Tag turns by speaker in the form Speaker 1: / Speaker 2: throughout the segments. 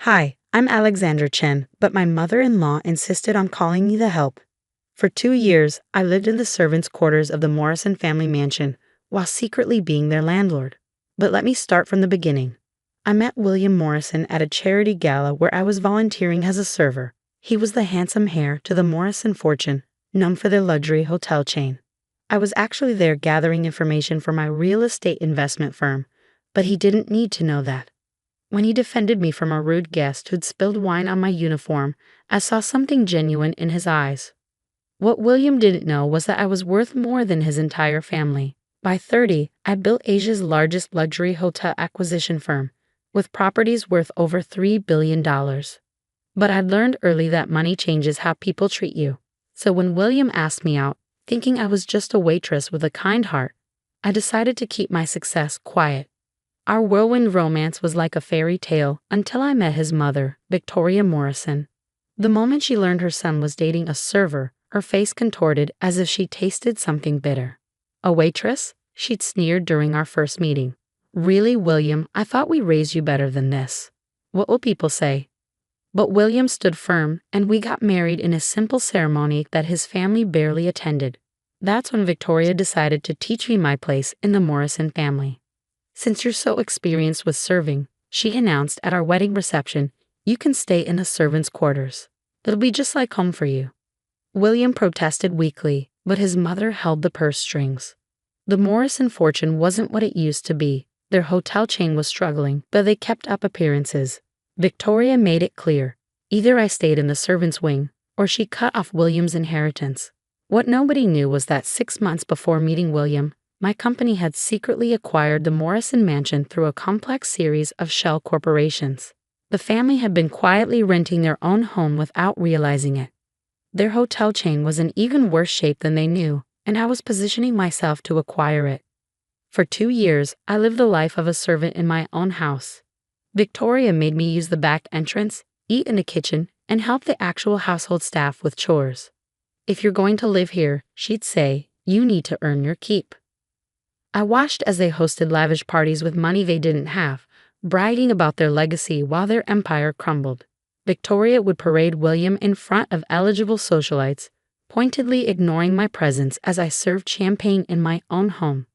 Speaker 1: Hi, I'm Alexandra Chen, but my mother-in-law insisted on calling me the help. For 2 years, I lived in the servants' quarters of the Morrison family mansion, while secretly being their landlord. But let me start from the beginning. I met William Morrison at a charity gala where I was volunteering as a server. He was the handsome heir to the Morrison fortune, known for their luxury hotel chain. I was actually there gathering information for my real estate investment firm, but he didn't need to know that. When he defended me from a rude guest who'd spilled wine on my uniform, I saw something genuine in his eyes. What William didn't know was that I was worth more than his entire family. By 30, I built Asia's largest luxury hotel acquisition firm, with properties worth over $3 billion. But I'd learned early that money changes how people treat you. So when William asked me out, thinking I was just a waitress with a kind heart, I decided to keep my success quiet. Our whirlwind romance was like a fairy tale until I met his mother, Victoria Morrison. The moment she learned her son was dating a server, her face contorted as if she tasted something bitter. A waitress? She'd sneered during our first meeting. Really, William, I thought we raised you better than this. What will people say? But William stood firm, and we got married in a simple ceremony that his family barely attended. That's when Victoria decided to teach me my place in the Morrison family. Since you're so experienced with serving, she announced at our wedding reception, you can stay in the servants' quarters. It'll be just like home for you. William protested weakly, but his mother held the purse strings. The Morrison fortune wasn't what it used to be. Their hotel chain was struggling, but they kept up appearances. Victoria made it clear. Either I stayed in the servants' wing, or she cut off William's inheritance. What nobody knew was that 6 months before meeting William, my company had secretly acquired the Morrison mansion through a complex series of shell corporations. The family had been quietly renting their own home without realizing it. Their hotel chain was in even worse shape than they knew, and I was positioning myself to acquire it. For 2 years, I lived the life of a servant in my own house. Victoria made me use the back entrance, eat in the kitchen, and help the actual household staff with chores. If you're going to live here, she'd say, you need to earn your keep. I watched as they hosted lavish parties with money they didn't have, bragging about their legacy while their empire crumbled. Victoria would parade William in front of eligible socialites, pointedly ignoring my presence as I served champagne in my own home.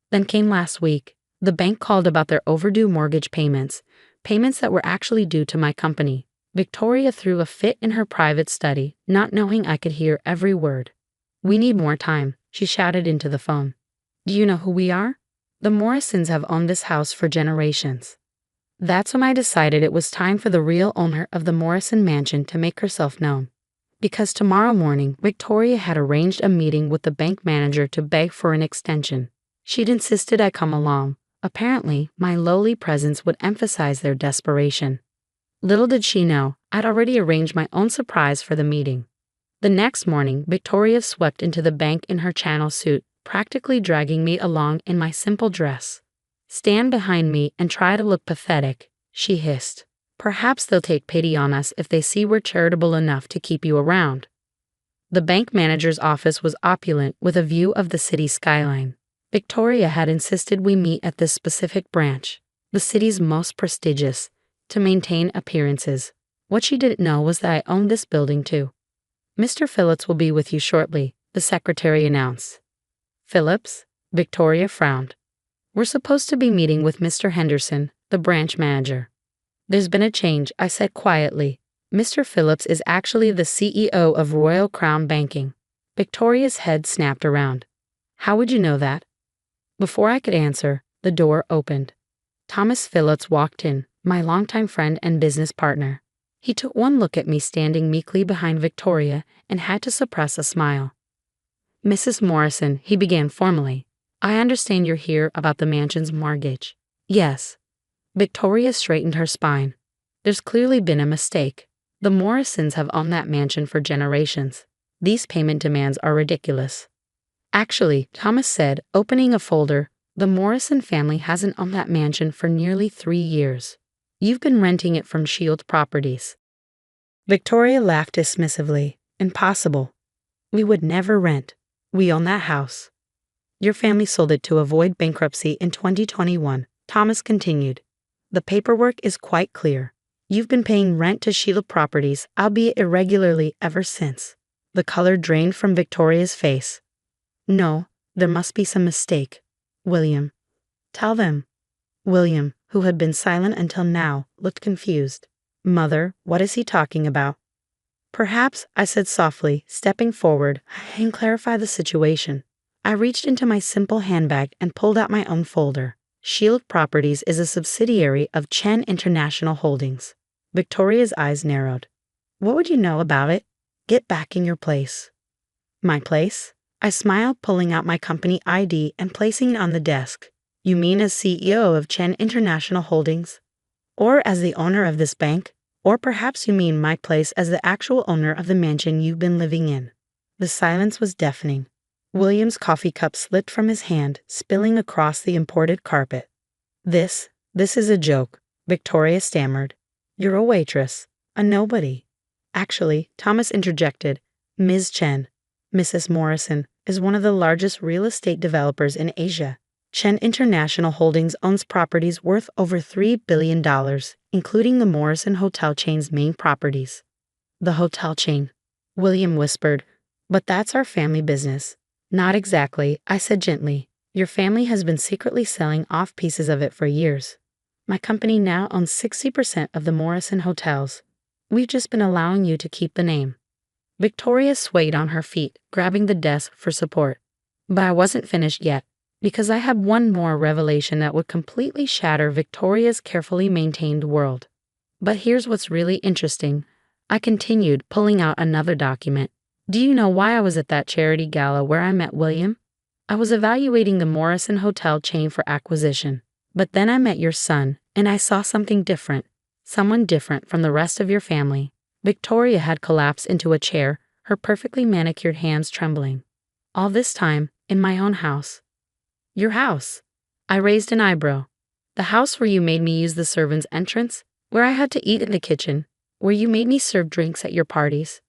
Speaker 1: Then came last week. The bank called about their overdue mortgage payments that were actually due to my company. Victoria threw a fit in her private study, not knowing I could hear every word. We need more time, she shouted into the phone. Do you know who we are? The Morrisons have owned this house for generations. That's when I decided it was time for the real owner of the Morrison mansion to make herself known. Because tomorrow morning, Victoria had arranged a meeting with the bank manager to beg for an extension. She'd insisted I come along. Apparently, my lowly presence would emphasize their desperation. Little did she know, I'd already arranged my own surprise for the meeting. The next morning, Victoria swept into the bank in her Channel suit, practically dragging me along in my simple dress. Stand behind me and try to look pathetic, she hissed. Perhaps they'll take pity on us if they see we're charitable enough to keep you around. The bank manager's office was opulent with a view of the city skyline. Victoria had insisted we meet at this specific branch, the city's most prestigious, to maintain appearances. What she didn't know was that I owned this building too. Mr. Phillips will be with you shortly, the secretary announced. Phillips? Victoria frowned. We're supposed to be meeting with Mr. Henderson, the branch manager. There's been a change, I said quietly. Mr. Phillips is actually the CEO of Royal Crown Banking. Victoria's head snapped around. How would you know that? Before I could answer, the door opened. Thomas Phillips walked in, my longtime friend and business partner. He took one look at me standing meekly behind Victoria and had to suppress a smile. Mrs. Morrison, he began formally. I understand you're here about the mansion's mortgage. Yes. Victoria straightened her spine. There's clearly been a mistake. The Morrisons have owned that mansion for generations. These payment demands are ridiculous. Actually, Thomas said, opening a folder, the Morrison family hasn't owned that mansion for nearly 3 years. You've been renting it from Shield Properties. Victoria laughed dismissively. Impossible. We would never rent. We own that house. Your family sold it to avoid bankruptcy in 2021, Thomas continued. The paperwork is quite clear. You've been paying rent to Sheila Properties, albeit irregularly, ever since. The color drained from Victoria's face. No, there must be some mistake. William. Tell them. William, who had been silent until now, looked confused. Mother, what is he talking about? Perhaps, I said softly, stepping forward, I can clarify the situation. I reached into my simple handbag and pulled out my own folder. Sheila Properties is a subsidiary of Chen International Holdings. Victoria's eyes narrowed. What would you know about it? Get back in your place. My place? I smiled, pulling out my company ID and placing it on the desk. You mean as CEO of Chen International Holdings? Or as the owner of this bank? Or perhaps you mean my place as the actual owner of the mansion you've been living in? The silence was deafening. William's coffee cup slipped from his hand, spilling across the imported carpet. This is a joke, Victoria stammered. You're a waitress, a nobody. Actually, Thomas interjected, Ms. Chen, Mrs. Morrison, is one of the largest real estate developers in Asia. Chen International Holdings owns properties worth over $3 billion, including the Morrison hotel chain's main properties. The hotel chain, William whispered, but that's our family business. Not exactly, I said gently. Your family has been secretly selling off pieces of it for years. My company now owns 60% of the Morrison hotels. We've just been allowing you to keep the name. Victoria swayed on her feet, grabbing the desk for support. But I wasn't finished yet, because I had one more revelation that would completely shatter Victoria's carefully maintained world. But here's what's really interesting. I continued, pulling out another document. Do you know why I was at that charity gala where I met William? I was evaluating the Morrison hotel chain for acquisition. But then I met your son, and I saw something different. Someone different from the rest of your family. Victoria had collapsed into a chair, her perfectly manicured hands trembling. All this time, in my own house. Your house. I raised an eyebrow. The house where you made me use the servants' entrance, where I had to eat in the kitchen, where you made me serve drinks at your parties.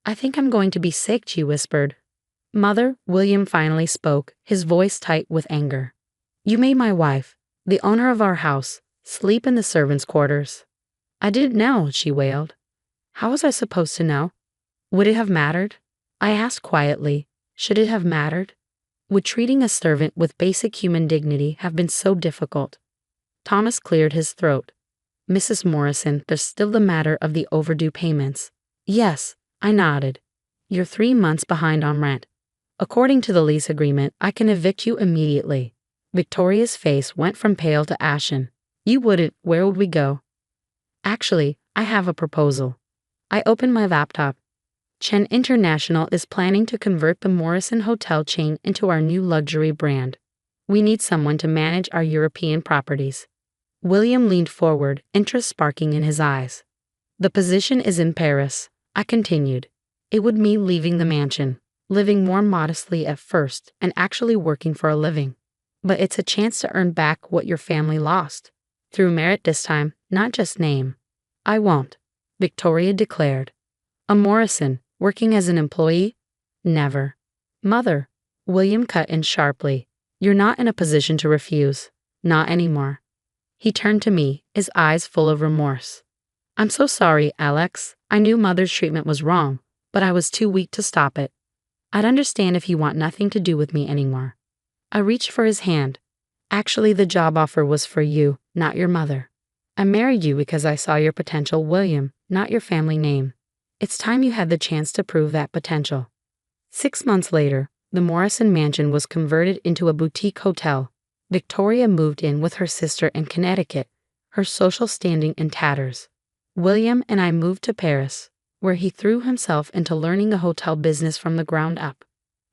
Speaker 1: I think I'm going to be sick, she whispered. Mother, William finally spoke, his voice tight with anger. You made my wife, the owner of our house, sleep in the servants' quarters. I didn't know, she wailed. How was I supposed to know? Would it have mattered? I asked quietly. Should it have mattered? Would treating a servant with basic human dignity have been so difficult? Thomas cleared his throat. Mrs. Morrison, there's still the matter of the overdue payments. Yes, I nodded. You're 3 months behind on rent. According to the lease agreement, I can evict you immediately. Victoria's face went from pale to ashen. You wouldn't, where would we go? Actually, I have a proposal. I opened my laptop. Chen International is planning to convert the Morrison hotel chain into our new luxury brand. We need someone to manage our European properties. William leaned forward, interest sparking in his eyes. The position is in Paris, I continued. It would mean leaving the mansion, living more modestly at first, and actually working for a living. But it's a chance to earn back what your family lost. Through merit this time, not just name. I won't, Victoria declared. A Morrison, working as an employee? Never. Mother, William cut in sharply. You're not in a position to refuse. Not anymore. He turned to me, his eyes full of remorse. I'm so sorry, Alex. I knew Mother's treatment was wrong, but I was too weak to stop it. I'd understand if you want nothing to do with me anymore. I reached for his hand. Actually, the job offer was for you, not your mother. I married you because I saw your potential, William, not your family name. It's time you had the chance to prove that potential. 6 months later, the Morrison mansion was converted into a boutique hotel. Victoria moved in with her sister in Connecticut, her social standing in tatters. William and I moved to Paris, where he threw himself into learning the hotel business from the ground up.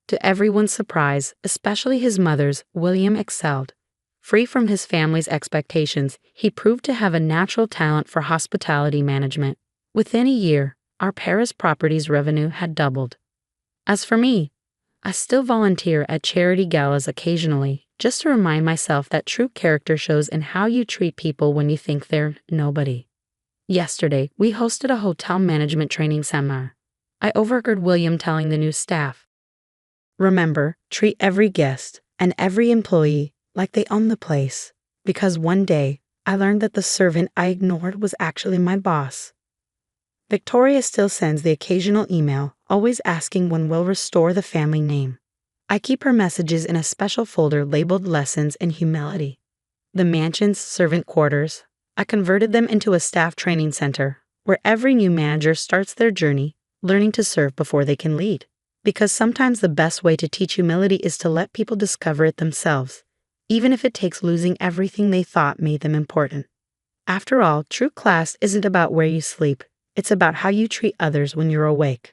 Speaker 1: To everyone's surprise, especially his mother's, William excelled. Free from his family's expectations, he proved to have a natural talent for hospitality management. Within a year, our Paris properties revenue had doubled. As for me, I still volunteer at charity galas occasionally, just to remind myself that true character shows in how you treat people when you think they're nobody. Yesterday, we hosted a hotel management training seminar. I overheard William telling the new staff, remember, treat every guest and every employee like they own the place, because one day I learned that the servant I ignored was actually my boss. Victoria still sends the occasional email, always asking when we'll restore the family name. I keep her messages in a special folder labeled Lessons in Humility. The mansion's servant quarters, I converted them into a staff training center, where every new manager starts their journey learning to serve before they can lead. Because sometimes the best way to teach humility is to let people discover it themselves, even if it takes losing everything they thought made them important. After all, true class isn't about where you sleep, it's about how you treat others when you're awake.